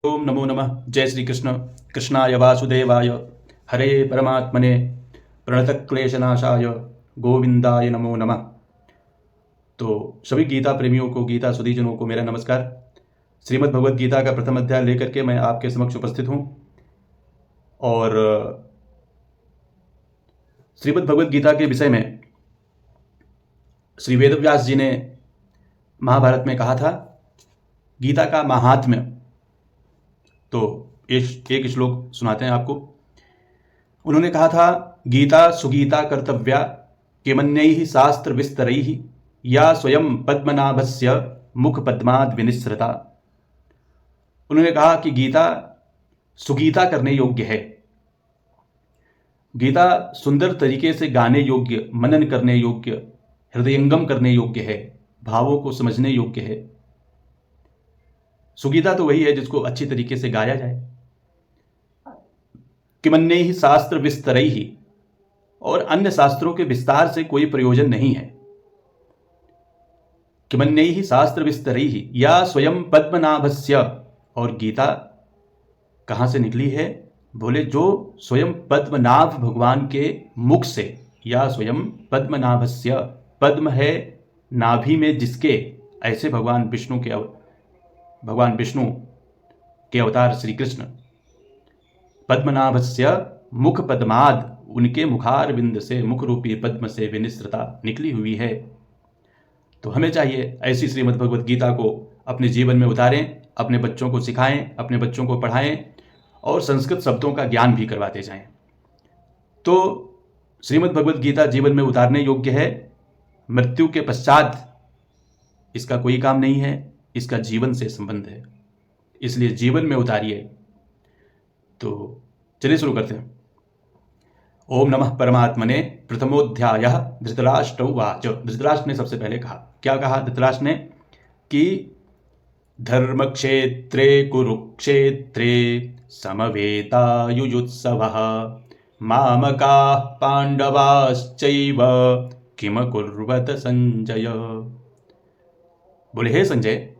ओम नमो नमः। जय श्री कृष्ण। कृष्णाय वासुदेवाय हरे परमात्मने प्रणतक्लेशनाशाय गोविंदाय नमो नमः। तो सभी गीता प्रेमियों को, गीता सुधीजनों को मेरा नमस्कार। श्रीमद् भगवद गीता का प्रथम अध्याय लेकर के मैं आपके समक्ष उपस्थित हूँ। और श्रीमद् भगवद गीता के विषय में श्री वेदव्यास जी ने महाभारत में कहा था गीता का महात्म्य। तो एक श्लोक सुनाते हैं आपको। उन्होंने कहा था, गीता सुगीता कर्तव्या किमन्यैः शास्त्र विस्तरैः या स्वयं पद्मनाभस्य मुख पद्माद विनिसृता। उन्होंने कहा कि गीता सुगीता करने योग्य है। गीता सुंदर तरीके से गाने योग्य, मनन करने योग्य, हृदयंगम करने योग्य है, भावों को समझने योग्य है। सुगीता तो वही है जिसको अच्छी तरीके से गाया जाए। किमन्यैः शास्त्र विस्तरैः, और अन्य शास्त्रों के विस्तार से कोई प्रयोजन नहीं है। किमन्यैः शास्त्र विस्तरैः या स्वयं पद्मनाभस्य, और गीता कहाँ से निकली है? बोले जो स्वयं पद्मनाभ भगवान के मुख से, या स्वयं पद्मनाभस्य, पद्म है नाभि में जिसके, ऐसे भगवान विष्णु के अवतार श्री कृष्ण। पद्मनाभस्य मुख पद्माद, उनके मुखार बिंद से, मुख रूपी पद्म से विनिसृता, निकली हुई है। तो हमें चाहिए ऐसी श्रीमद् भगवद गीता को अपने जीवन में उतारें, अपने बच्चों को सिखाएं, अपने बच्चों को पढ़ाएं और संस्कृत शब्दों का ज्ञान भी करवाते जाएं। तो श्रीमद् भगवद गीता जीवन में उतारने योग्य है। मृत्यु के पश्चात इसका कोई काम नहीं है, इसका जीवन से संबंध है, इसलिए जीवन में उतारिए। तो चलिए शुरू करते हैं। ओम नमः परमात्मने। प्रथमोध्यायः। धृतराष्ट्र उवाच। धृतराष्ट्र ने सबसे पहले कहा, क्या कहा धृतराष्ट्र ने? कि धर्मक्षेत्रे कुरुक्षेत्रे समवेतायुयुत्सवः मामकाः पांडवाश्चैव किम कुर्वत संजय। बोले, हे संजय,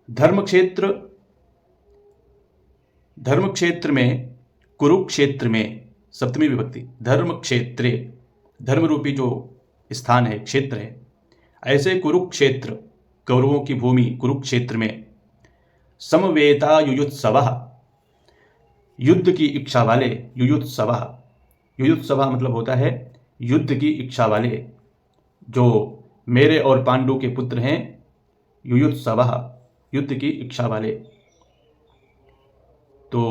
धर्मक्षेत्र में, कुरुक्षेत्र में, सप्तमी विभक्ति, धर्मक्षेत्रे, धर्म रूपी जो स्थान है, क्षेत्र है, ऐसे कुरुक्षेत्र, कौरवों की भूमि कुरुक्षेत्र में, समवेता युयुत्सवः, युद्ध की इच्छा वाले, युयुत्सवः, युयुत्सवः मतलब होता है युद्ध की इच्छा वाले, जो मेरे और पांडु के पुत्र हैं, युयुत्सवः, युद्ध की इच्छा वाले। तो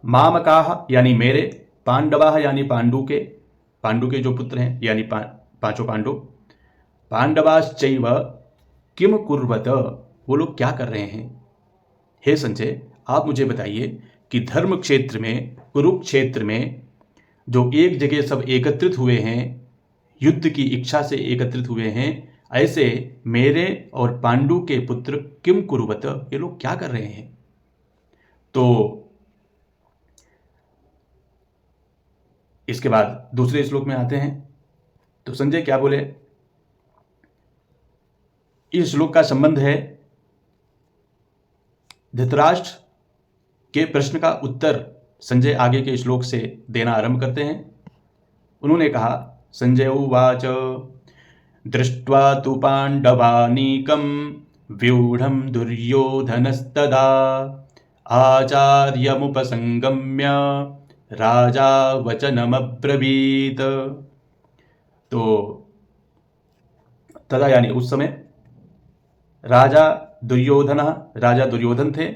मामकाः यानी मेरे, पांडवाः यानी पांडु के जो पुत्र हैं, यानी पांचों पांडु, पांडवाश्चैव किम कुर्वत, वो लोग क्या कर रहे हैं? हे संजय, आप मुझे बताइए कि धर्म क्षेत्र में, कुरुक्षेत्र में, जो एक जगह सब एकत्रित हुए हैं, युद्ध की इच्छा से एकत्रित हुए हैं, ऐसे मेरे और पांडु के पुत्र किम कुर्वत, ये लोग क्या कर रहे हैं? तो इसके बाद दूसरे श्लोक में आते हैं। तो संजय क्या बोले? इस श्लोक का संबंध है धृतराष्ट्र के प्रश्न का उत्तर संजय आगे के श्लोक से देना आरंभ करते हैं। उन्होंने कहा, संजय उवाच दृष्ट्वा तु पांडवानीकं व्यूढ़ं दुर्योधनस्तदा आचार्यमुपसंगम्य राजा वचनमब्रवीत। तो तदा यानी उस समय राजा दुर्योधन थे,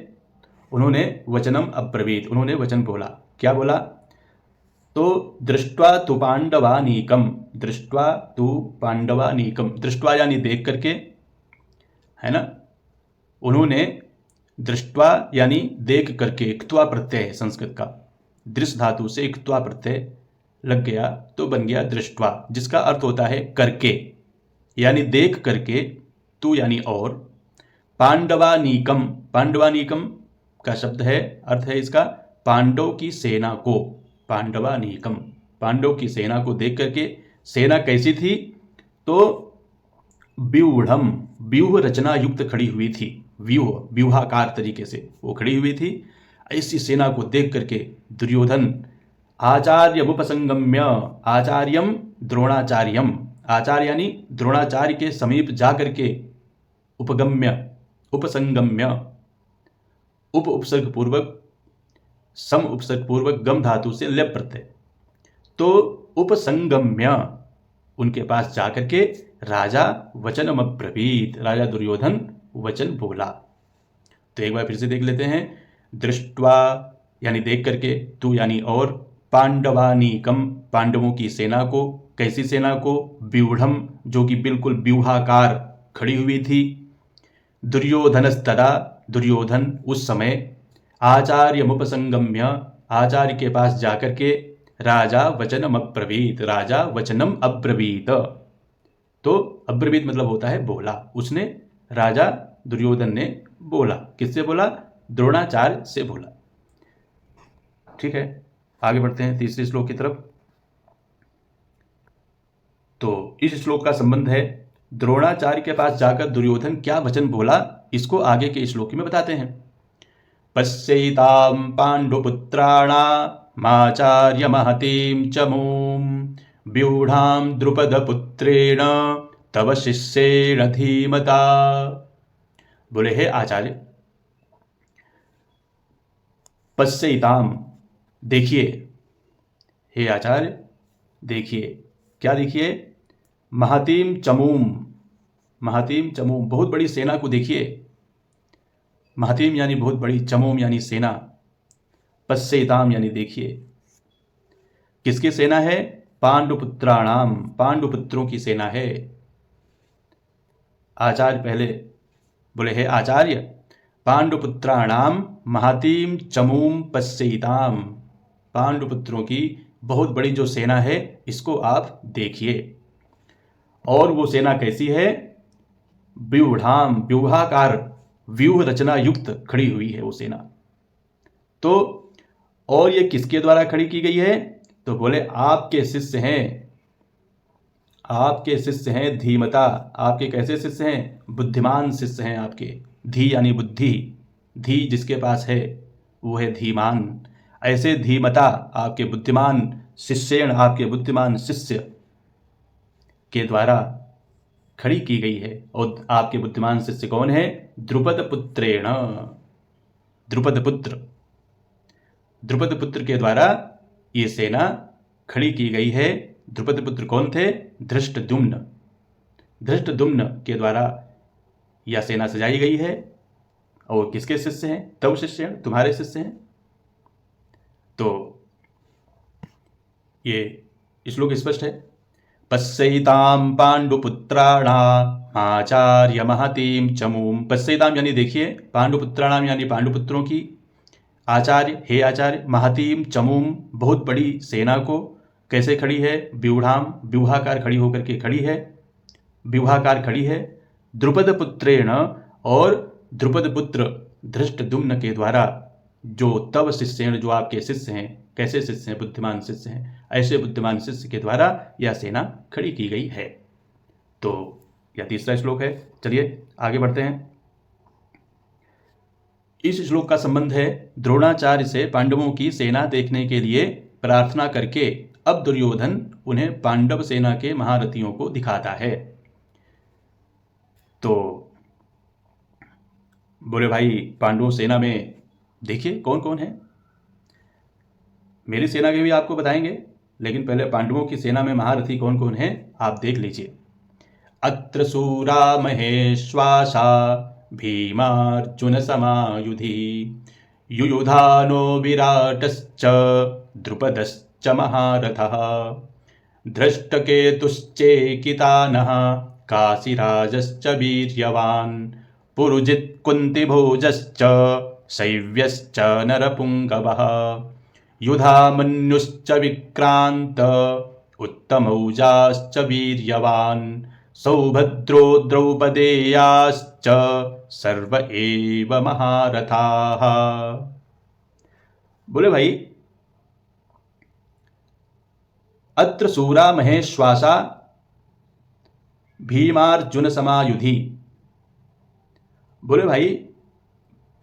उन्होंने वचनम अब्रवीत, उन्होंने वचन बोला। क्या बोला? तो दृष्ट्वा तु पांडवानीकम, दृष्ट्वा तु पांडवानीकम, दृष्ट्वा यानी देख करके, है ना। उन्होंने दृष्ट्वा यानी देख करके, क्त्वा प्रत्यय है संस्कृत का, दृश्य धातु से क्त्वा प्रत्यय लग गया तो बन गया दृष्ट्वा, जिसका अर्थ होता है करके, यानी देख करके, तू यानी और, पांडवानीकम, पांडवानीकम का शब्द है, अर्थ है इसका पांडव की सेना को, पांडवानीकम, पांडव की सेना को देख करके। सेना कैसी थी? तो व्यूढ़म, व्यूह रचना युक्त खड़ी हुई थी, व्यूहाकार तरीके से वो खड़ी हुई थी। ऐसी सेना को देख करके दुर्योधन आचार्यमुपसंगम्य, आचार्यम द्रोणाचार्यम, आचार्य यानी द्रोणाचार्य के समीप जाकर के उपगम्य, उपसंगम्य, उपसर्ग पूर्वक, सम उपसर्ग पूर्वक, गम धातु से लेप प्रत्यय, तो उपसंगम्य उनके पास जाकर के राजा वचनमब्रवीत, राजा दुर्योधन वचन बोला। तो एक बार फिर से देख लेते हैं। दृष्ट्वा यानी देख करके, तू यानी और, पांडवानीकम पांडवों की सेना को, कैसी सेना को, व्यूढ़म जो कि बिल्कुल व्यूहाकार खड़ी हुई थी, दुर्योधनस्तदा दुर्योधन उस समय, आचार्यमुपसंगम्य आचार्य के पास जाकर के, राजा वचनम अब्रवीत राजा वचनम अब्रवीत, तो अब्रवीत मतलब होता है बोला, उसने राजा दुर्योधन ने बोला। किससे बोला? द्रोणाचार्य से बोला। ठीक है, आगे बढ़ते हैं तीसरे श्लोक की तरफ। तो इस श्लोक का संबंध है द्रोणाचार्य के पास जाकर दुर्योधन क्या वचन बोला, इसको आगे के श्लोक में बताते हैं। पश्यैतां पाण्डुपुत्राणामाचार्य महतीं चमूं व्यूढ़ां द्रुपदपुत्रेण तव शिष्येण धीमता। बोले हे आचार्य, पश्यैतां देखिए, हे आचार्य देखिए, क्या देखिए? महतीं चमूं, महतीं चमूं बहुत बड़ी सेना को देखिए। महतीम यानी बहुत बड़ी, चमूम यानी सेना, पश्यैताम यानी देखिए। किसकी सेना है? पांडुपुत्राणाम, पांडुपुत्रों की सेना है। आचार्य पहले बोले हे आचार्य, पांडुपुत्राणाम महतीम चमूम पश्यैताम, पांडुपुत्रों की बहुत बड़ी जो सेना है इसको आप देखिए। और वो सेना कैसी है? व्यूढ़ाम, व्यूहाकार, व्यूह रचना युक्त खड़ी हुई है वो सेना। तो और ये किसके द्वारा खड़ी की गई है? तो बोले आपके शिष्य हैं, आपके शिष्य हैं धीमता। आपके कैसे शिष्य हैं? बुद्धिमान शिष्य हैं आपके। धी यानी बुद्धि, धी जिसके पास है वो है धीमान। ऐसे धीमता आपके बुद्धिमान शिष्येण, आपके बुद्धिमान शिष्य के द्वारा खड़ी की गई है। और आपके बुद्धिमान शिष्य कौन है? द्रुपद पुत्रेण, द्रुपद पुत्र, द्रुपद पुत्र के द्वारा ये सेना खड़ी की गई है। द्रुपद पुत्र कौन थे? धृष्टद्युम्न, धृष्टद्युम्न के द्वारा यह सेना सजाई गई है। और किसके शिष्य हैं? तव शिष्य, तुम्हारे शिष्य हैं। तो ये श्लोक स्पष्ट है। पश्यैतां पांडुपुत्राणाम आचार्य महतीं चमूं, पश्यैतां यानी देखिए, पांडुपुत्राणाम यानी पांडुपुत्रों की, आचार्य हे आचार्य, महतीं चमूं बहुत बड़ी सेना को, कैसे खड़ी है? व्यूढ़ाम, व्यूहाकार खड़ी होकर के खड़ी है, व्यूहाकार खड़ी है। द्रुपद पुत्रेण, और द्रुपद पुत्र धृष्टद्युम्न के द्वारा, जो तव शिष्येण जो आपके शिष्य हैं, कैसे शिष्य हैं? बुद्धिमान शिष्य हैं। ऐसे बुद्धिमान शिष्य के द्वारा यह सेना खड़ी की गई है। तो यह तीसरा श्लोक है। चलिए आगे बढ़ते हैं। इस श्लोक का संबंध है द्रोणाचार्य से पांडवों की सेना देखने के लिए प्रार्थना करके अब दुर्योधन उन्हें पांडव सेना के महारथियों को दिखाता है। तो बोले भाई पांडवों सेना में देखिए कौन कौन है, मेरी सेना के भी आपको बताएंगे, लेकिन पहले पांडवों की सेना में महारथी कौन कौन है आप देख लीजिए। अत्र सूरा महेश्वासा भीमार्जुन समायुधि युयुधानो विराटश्च द्रुपदश्च महारथः धृष्टकेतुश्चेकितानः काशीराजश्च वीर्यवान् पुरुजित् कुन्तिभोजश्च शैव्यश्च नरपुङ्गवः युधामन्युश्च विक्रान्त उत्तमौजाश्च वीर्यवान् सौभद्रो द्रौपदेयाश्च सर्व एव महारथाः। बोले भाई अत्र सूरा महेश्वासा भीमार्जुन समायुधि, बोले भाई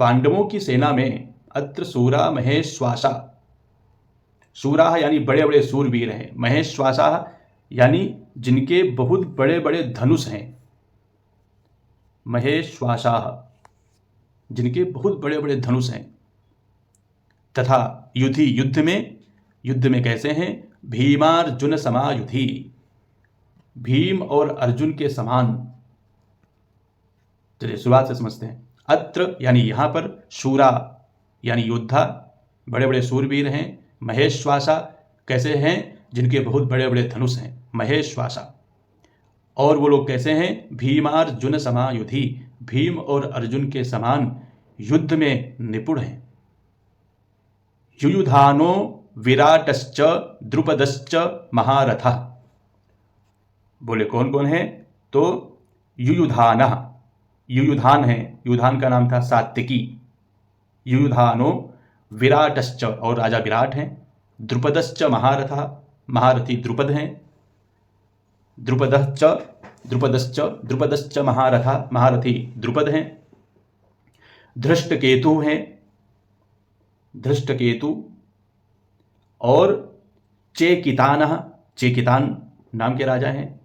पांडवों की सेना में अत्र सूरा महेश्वासा, सूरा यानी बड़े बड़े सूरवीर हैं, महेश्वासा यानी जिनके बहुत बड़े बड़े धनुष हैं, महेश्वासा जिनके बहुत बड़े बड़े धनुष हैं, तथा युधि युद्ध में कैसे हैं, भीमार्जुन समायुधि, भीम और अर्जुन के समान। चलिए शुरुआत से समझते हैं। अत्र यानी यहां पर, शूरा यानी योद्धा, बड़े बड़े सूरवीर हैं, महेश्वासा कैसे हैं, जिनके बहुत बड़े बड़े धनुष हैं, महेश्वासा। और वो लोग कैसे हैं, भीमार्जुन समायुधि, भीम और अर्जुन के समान युद्ध में निपुण हैं। युयुधानो विराटश्च द्रुपदश्च महारथः, बोले कौन कौन है, तो युयुधान है, युयुधान का नाम था सात्यकी, युयुधानो विराटश्च और राजा विराट हैं, द्रुपदश्च महारथः, महारथी द्रुपद हैं, द्रुपदश्च महारथा, महारथी द्रुपद हैं, धृष्टकेतु हैं, धृष्टकेतु, और चेकितान नाम के राजा हैं,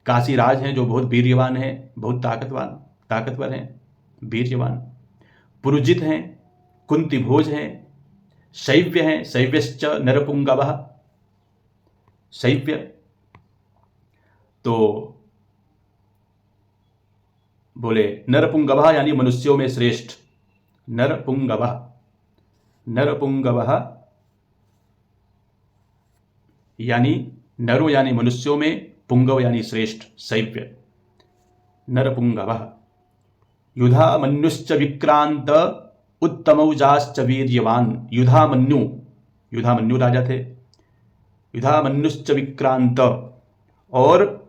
काशीराज हैं जो बहुत वीर्यवान हैं, बहुत ताकतवर हैं, वीर्यवान, पुरुजित हैं, कुंतीभोज हैं, शैव्य हैं, शैव्यश्च नरपुंगवः, शैव्य तो बोले नरपुंगवः यानी मनुष्यों में श्रेष्ठ, नरपुंगवः यानी नरो यानी मनुष्यों में, पुंगव यानी श्रेष्ठ, शैव्य, नरपुंगवः। युधामन्युश्च विक्रांत उत्तमौजाश्च वीर्यवान, युधामन्यु राजा थे, युधामन्युश्च विक्रांत, और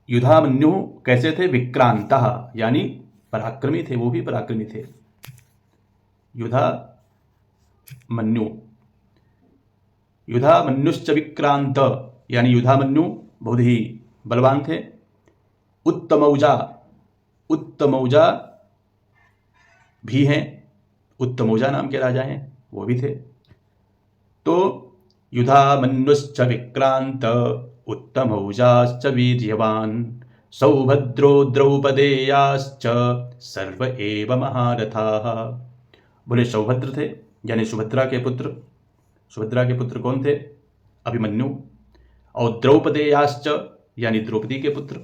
युधामन्यु कैसे थे, विक्रांतः यानी पराक्रमी थे, वो भी पराक्रमी थे, युधामन्युश्च विक्रांत यानी युधामन्यु बहुत ही बलवान थे, उत्तमौजा भी हैं, उत्तमौजा नाम के राजा हैं, वो भी थे। तो युधामन्युश्च विक्रांत उत्तमौजाश्च वीर्यवान सौभद्रो द्रौपदेयाश्च सर्व एव महारथाः, बोले सौभद्र थे यानी सुभद्रा के पुत्र कौन थे, अभिमन्यु, और द्रौपदेयाश्च यानी द्रौपदी के पुत्र,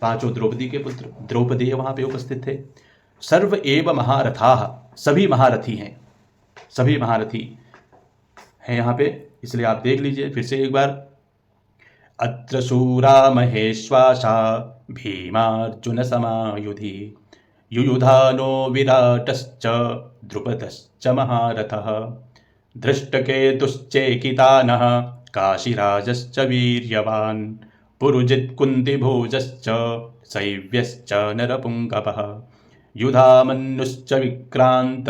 पांचों द्रौपदी के पुत्र द्रौपदेय वहां पे उपस्थित थे। सर्व एव महारथाः, सभी महारथी हैं, सभी महारथी हैं यहाँ पे, इसलिए आप देख लीजिए फिर से एक बार। अत्र शूरा महेश्वासा भीमार्जुन समायुधि युयुधानो विराटश्च द्रुपदश्च महारथः धृष्टकेतुश्चेकितानः काशीराजश्च वीर्यवान् पुरुजित् कुन्तिभोजश्च शैव्यश्च नरपुङ्गवः युधामन्युश्च विक्रान्त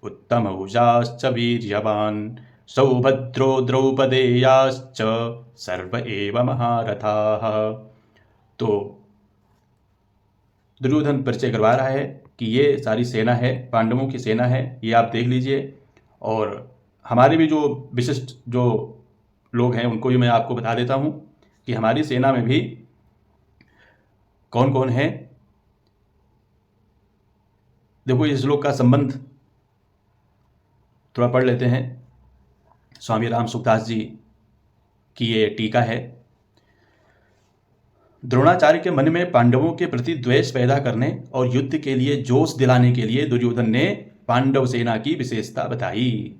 उत्तमौजाश्च वीर्यवान् सौभद्रो द्रौपदेयाश्च सर्व एव महारथाः। तो दुर्योधन परिचय करवा रहा है कि ये सारी सेना है, पांडवों की सेना है, ये आप देख लीजिए। और हमारे भी जो विशिष्ट जो लोग हैं उनको भी मैं आपको बता देता हूँ कि हमारी सेना में भी कौन कौन है। देखो इस श्लोक का संबंध थोड़ा पढ़ लेते हैं। स्वामी राम सुखदास जी की ये टीका है। द्रोणाचार्य के मन में पांडवों के प्रति द्वेष पैदा करने और युद्ध के लिए जोश दिलाने के लिए दुर्योधन ने पांडव सेना की विशेषता बताई।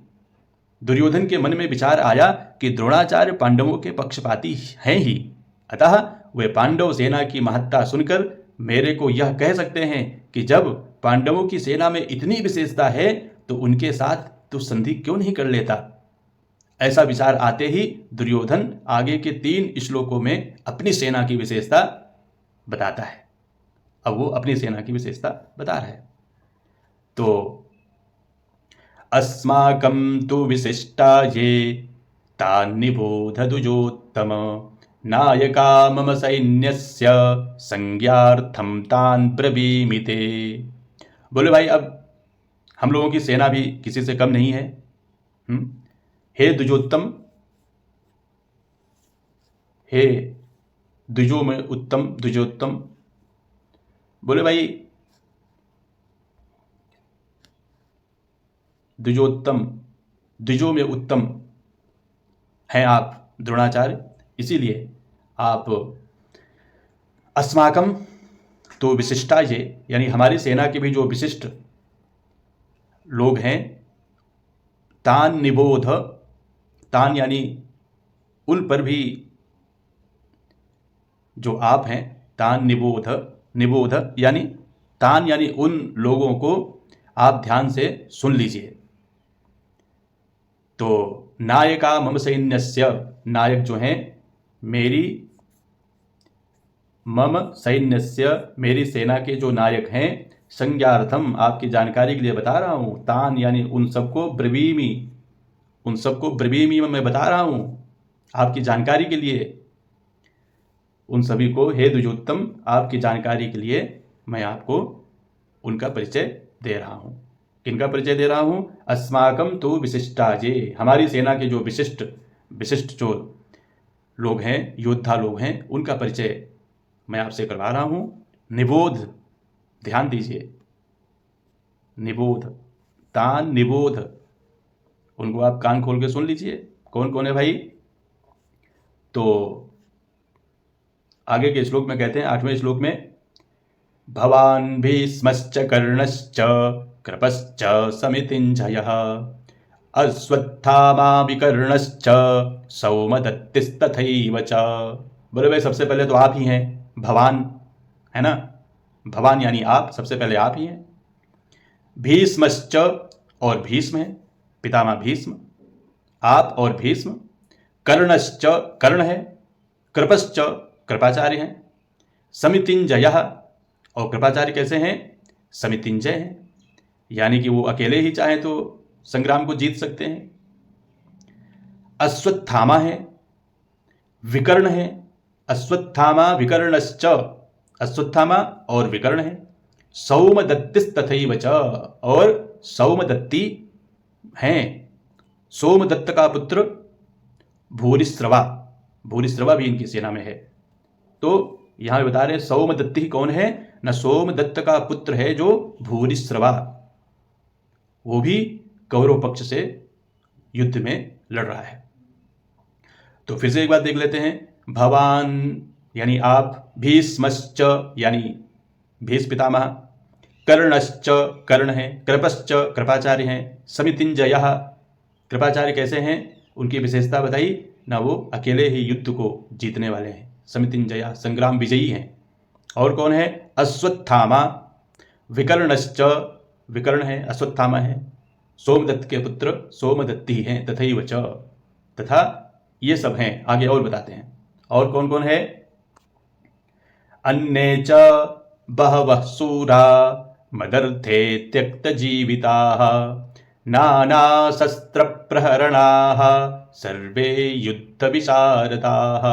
दुर्योधन के मन में विचार आया कि द्रोणाचार्य पांडवों के पक्षपाती हैं ही, अतः वे पांडव सेना की महत्ता सुनकर मेरे को यह कह सकते हैं कि जब पांडवों की सेना में इतनी विशेषता है तो उनके साथ तू संधि क्यों नहीं कर लेता। ऐसा विचार आते ही दुर्योधन आगे के 3 श्लोकों में अपनी सेना की विशेषता बताता है। अब वो अपनी सेना की विशेषता बता रहा है। तो अस्माकं तु विशिष्टा ये तान्निबोध दुजोत्तम नायका मम सैन्यस्य संज्ञार्थम तान् ब्रवीमि ते। बोले भाई अब हम लोगों की सेना भी किसी से कम नहीं है। हे द्विजोत्तम, हे द्विजो में उत्तम, द्विजोत्तम। बोले भाई द्विजोत्तम, द्विजो में उत्तम हैं आप द्रोणाचार्य, इसीलिए आप अस्माकम तो विशिष्टा ये, यानी हमारी सेना के भी जो विशिष्ट लोग हैं, तान निबोध, तान यानी उन पर भी जो आप हैं, तान निबोध, निबोध यानी तान यानी उन लोगों को आप ध्यान से सुन लीजिए। तो नायका मम सैन्यस्य, नायक जो हैं मेरी, मम सैन्यस्य मेरी सेना के जो नायक हैं, संज्ञार्थम आपकी जानकारी के लिए बता रहा हूँ, तान यानी उन सबको ब्रवीमी, उन सबको ब्रवीमी मैं बता रहा हूँ आपकी जानकारी के लिए, उन सभी को हे द्विजोत्तम आपकी जानकारी के लिए मैं आपको उनका परिचय दे रहा हूँ। किनका परिचय दे रहा हूँ? अस्माकम तो विशिष्टाजे, हमारी सेना के जो विशिष्ट विशिष्ट जो लोग हैं, योद्धा लोग हैं, उनका परिचय मैं आपसे करवा रहा हूँ। निबोध, ध्यान दीजिए, निबोध, तान निबोध, उनको आप कान खोल के सुन लीजिए। कौन कौन है भाई? तो आगे के श्लोक में कहते हैं, 8वें श्लोक में, भवान भीष्मश्च कर्णश्च कृपश्च समितिञ्जयः अश्वत्थामा विकर्णश्च सौमदत्तिस्तथैव च। बोले भाई सबसे पहले तो आप ही हैं, भवान है ना, भवान यानी आप, सबसे पहले आप ही हैं। भीष्मश्च, और भीष्म है, पितामह भीष्म, आप और भीष्म। कर्णश्च, कर्ण है। कृपश्च, कृपाचार्य हैं। समितिञ्जयः, और कृपाचार्य कैसे हैं? समितिञ्जय हैं, यानी कि वो अकेले ही चाहें तो संग्राम को जीत सकते हैं। अश्वत्थामा है, विकर्ण है। अश्वत्थामा विकर्णश्च, अश्वत्थामा और विकर्ण है। सौमदत्तिस्तथैव च, और सौमदत्ती हैं। सोमदत्त का पुत्र भूरिश्रवा, भूरिश्रवा भी इनकी सेना में है। तो यहां बता रहे हैं सौमदत्ती कौन है? न सोमदत्त का पुत्र है जो भूरिश्रवा, वो भी कौरव पक्ष से युद्ध में लड़ रहा है। तो फिर से एक बात देख लेते हैं, भवान यानी आप, भीष्मश्च यानी भीष्म पितामह, कर्णश्च कर्ण है, कृपश्च कृपाचार्य हैं, समितिञ्जयः कृपाचार्य कैसे हैं, उनकी विशेषता बताई ना, वो अकेले ही युद्ध को जीतने वाले हैं, समितिञ्जयः संग्राम विजयी हैं। और कौन है? अश्वत्थामा, विकर्णश्च, विकर्ण है, अश्वत्थामा है, सोमदत्त के पुत्र सोमदत्ती हैं, तथैव च, तथा ये सब हैं। आगे और बताते हैं, और कौन कौन है? अन्ये च बहवः शूरा मदर्थे त्यक्तजीविताः नानाशस्त्रप्रहरणाः सर्वे युद्धविशारदाः।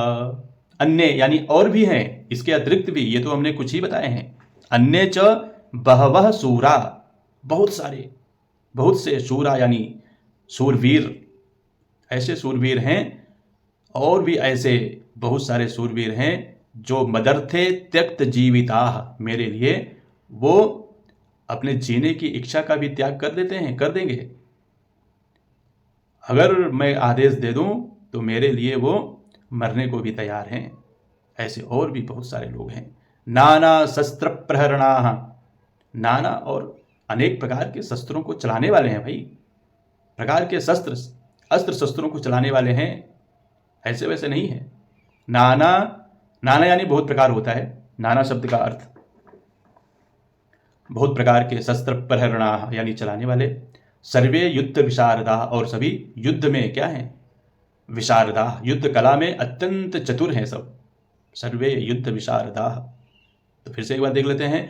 अन्य यानी और भी हैं, इसके अतिरिक्त भी, ये तो हमने कुछ ही बताए हैं। अन्य च बहवः शूरा, बहुत सारे, बहुत से, शूरा यानी शूरवीर, ऐसे शूरवीर हैं, और भी ऐसे बहुत सारे शूरवीर हैं जो मदर्थे त्यक्त जीविता, मेरे लिए वो अपने जीने की इच्छा का भी त्याग कर देते हैं, कर देंगे। अगर मैं आदेश दे दूं तो मेरे लिए वो मरने को भी तैयार हैं। ऐसे और भी बहुत सारे लोग हैं। नाना शस्त्र प्रहरणाः, नाना और अनेक प्रकार के शस्त्रों को चलाने वाले हैं भाई, प्रकार के शस्त्र, अस्त्र शस्त्रों को चलाने वाले हैं, ऐसे वैसे नहीं है। नाना, नाना यानी बहुत प्रकार होता है, नाना शब्द का अर्थ बहुत प्रकार के शस्त्र, प्रहरणाः यानी चलाने वाले। सर्वे युद्ध विशारदाः, और सभी युद्ध में क्या हैं? विशारदाः, युद्ध कला में अत्यंत चतुर हैं सब, सर्वे युद्ध विशारदाः। तो फिर से एक बार देख लेते हैं,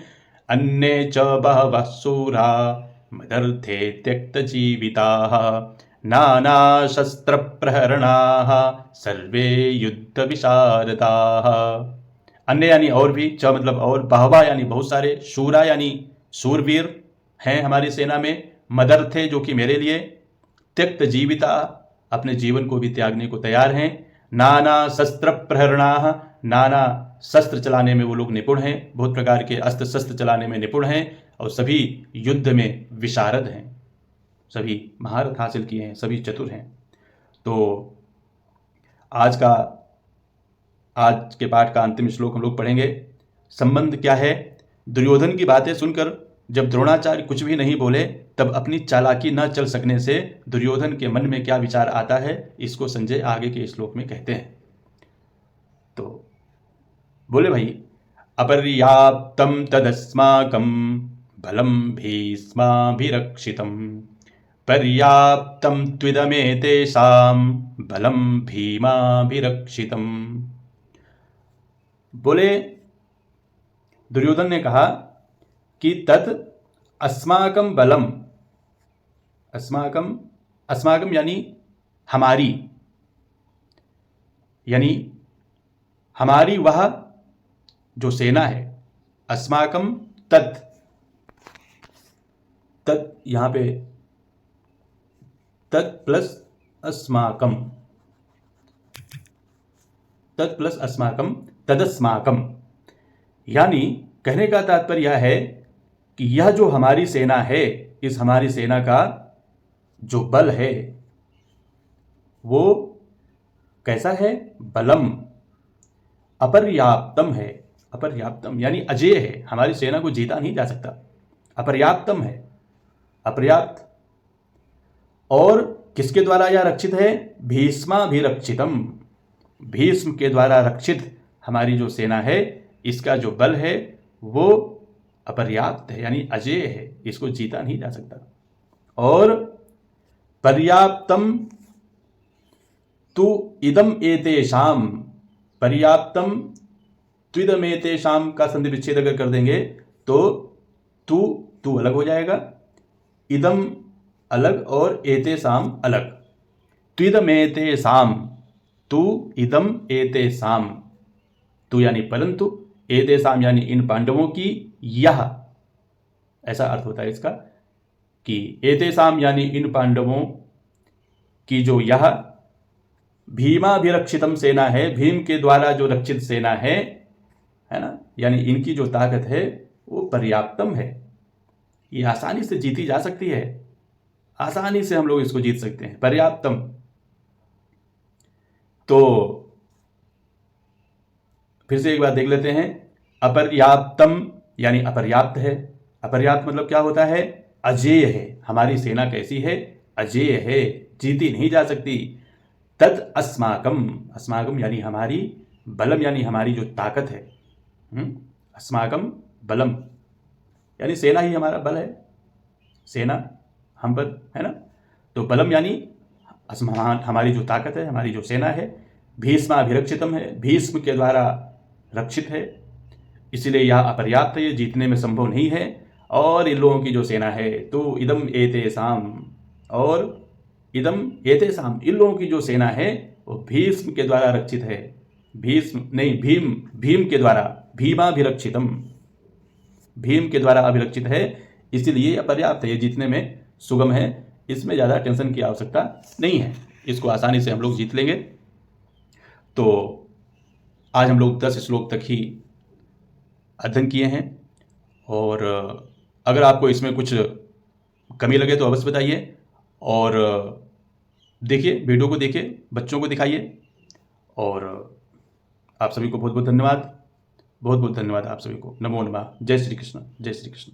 अन्ये च बहवः शूरा मदर्थे त्यक्तजीविताः नाना शस्त्र प्रहरणाः सर्वे युद्ध विशारदाः। अन्य यानी और भी, च मतलब और, बहवा यानी बहुत सारे, शूरा यानी शूरवीर हैं हमारी सेना में, मदर्थे जो कि मेरे लिए, त्यक्त जीविता अपने जीवन को भी त्यागने को तैयार हैं, नाना शस्त्र प्रहरणाः नाना शस्त्र चलाने में वो लोग निपुण हैं, बहुत प्रकार के अस्त्र शस्त्र चलाने में निपुण हैं और सभी युद्ध में विशारद हैं, सभी महारत हासिल किए हैं, सभी चतुर हैं। तो आज के पाठ का अंतिम श्लोक हम लोग पढ़ेंगे। संबंध क्या है? दुर्योधन की बातें सुनकर जब द्रोणाचार्य कुछ भी नहीं बोले तब अपनी चालाकी न चल सकने से दुर्योधन के मन में क्या विचार आता है, इसको संजय आगे के श्लोक में कहते हैं। तो बोले भाई, अपर्याप्तं तदस्माकं बलं भीष्माभिरक्षितं, पर्याप्तं त्विदमेतेषां बलं भीमाभिरक्षितं। बोले दुर्योधन ने कहा कि तत् अस्माकं बलम, अस्माकं यानी हमारी वह जो सेना है, अस्माकं तत् यहां पे तत् प्लस अस्माकं, तदस्माकं, यानी कहने का तात्पर्य यह है कि यह जो हमारी सेना है, इस हमारी सेना का जो बल है वो कैसा है? बलम अपर्याप्तम है। अपर्याप्तम यानी अजेय है, हमारी सेना को जीता नहीं जा सकता। अपर्याप्तम है, अपर्याप्त। और किसके द्वारा यह रक्षित है? भीष्माभिरक्षितम, भीष्म के द्वारा रक्षित हमारी जो सेना है, इसका जो बल है वो अपर्याप्त है, यानी अजेय है, इसको जीता नहीं जा सकता। और पर्याप्तम तु इदम एतेषाम, पर्याप्तम त्विदम एतेषाम का संधि विच्छेद अगर कर देंगे तो तू अलग हो जाएगा, इदम अलग और एतेषाम अलग। त्विदम एतेषाम, तु इदम एतेषाम, तु यानी परंतु, एतेषाम यानी इन पांडवों की, यह ऐसा अर्थ होता है इसका कि एतेषाम यानी इन पांडवों की जो यह भीमाभिरक्षितम सेना है, भीम के द्वारा जो रक्षित सेना है ना, यानी इनकी जो ताकत है वो पर्याप्तम है, ये आसानी से जीती जा सकती है, आसानी से हम लोग इसको जीत सकते हैं, पर्याप्तम। तो फिर से एक बार देख लेते हैं। अपर्याप्तम यानी अपर्याप्त है, अपर्याप्त मतलब क्या होता है? अजेय है, हमारी सेना कैसी है? अजेय है, जीती नहीं जा सकती। तत् अस्माकम, अस्माकम यानी हमारी, बलम यानी हमारी जो ताकत है, अस्माकम बलम यानी सेना ही हमारा बल है, सेना हम पर है ना। तो बलम यानी हमारी जो ताकत है, हमारी जो सेना है। भीष्माभिरक्षितम है, भीष्म के द्वारा रक्षित है, इसलिए यह अपर्याप्त है, जीतने में संभव नहीं है। और इन लोगों की जो सेना है, तो इदम एतेषाम, और इदम एतेषाम, इन लोगों की जो सेना है वो भीष्म के द्वारा रक्षित है, भीम के द्वारा, भीमाभिरक्षितम, भीम के द्वारा अभिरक्षित है, इसलिए अपर्याप्त है, ये जीतने में सुगम है, इसमें ज़्यादा टेंशन की आवश्यकता नहीं है, इसको आसानी से हम लोग जीत लेंगे। तो आज हम लोग 10 श्लोक तक ही अध्ययन किए हैं, और अगर आपको इसमें कुछ कमी लगे तो अवश्य बताइए, और देखिए, वीडियो को देखिए, बच्चों को दिखाइए। और आप सभी को बहुत बहुत धन्यवाद, बहुत बहुत धन्यवाद आप सभी को। नमो नमः। जय श्री कृष्ण, जय श्री कृष्ण।